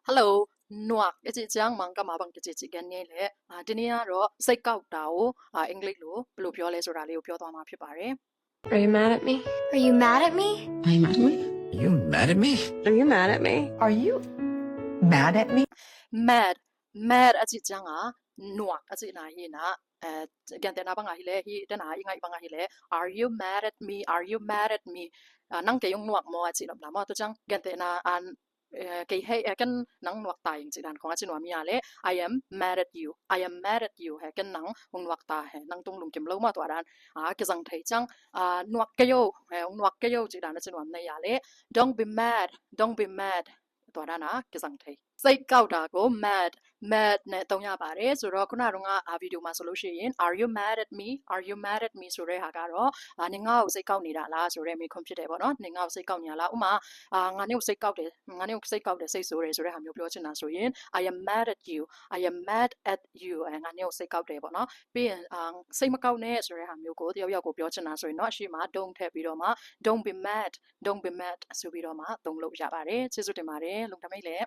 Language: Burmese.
Hello နွာအကြည့်ချမ်းမန်ကမှာဘန်ကကြည့်ချကန်နေလေဒီနေ့ကတော့စိတ်ကောက်တာကိုအင်္ဂလိပ်လိုဘယ်လိုပြောလဲဆိုတာလေးကိုပြောသွားမှာဖြစ်ပါတယ် Are you mad at me? Are you mad at me? Are you mad at me? Are you mad at me? Are you mad at me? Are you mad at me? mad အကြည့်ချမ်းကနွာအကြည့်နာဟိနာကန်တဲ့နာဘငါဟိလေဟိတနာဟိငိုင်ဘငါဟိလေ Are you mad at me? Are you mad at me? နန်းကေယုံနွာမောအကြည့်နော်မတချမ်းကန်တဲ့နာအန်kay hey kan nang nuak ta yung chidan ko nga chinwa mi ale I am mad at you I am mad at you he kan nang hung nuak ta he nang tung lung kim lo ma to dan ke jang thai chang nuak kayo he hung nuak kayo chidan na chinwa na ya le don't be mad to dan na ke jang thai စိတ်ကောက်တာကို mad နဲ့တုံးရပါတယ်ဆိုတော့ခုနကတော့ဗီဒီယိုမှာဆိုလို့ရှိရင် are you mad at me ဆိုတဲ့ဟာကတော့နင်ငါ့ကိုစိတ်ကောက်နေတာလားဆိုတဲ့မေးခွန်းဖြစ်တယ်ပေါ့နော်နင်ငါ့ကိုစိတ်ကောက်နေတာလားဥမာငါနင့်ကိုစိတ်ကောက်တယ်စိတ်ဆိုးတယ်ဆိုတဲ့ဟာမျိုးပြောချင်တာဆိုရင် I am mad at you ငါနင့်ကိုစိတ်ကောက်တယ်ပေါ့နော်ပြီးရင်စိတ်မကောက်နဲ့ဆိုတဲ့ဟာမျိုးကိုတယောက်ယောက်ကိုပြောချင်တာဆိုရင်တော့အရှိမ don't ထည့်ပြီးတော့မှ don't be mad ဆိုပြီးတော့မှသုံးလို့ရပါတယ်ကျေးဇူးတင်ပါတယ်လုံတမိတ်လည်း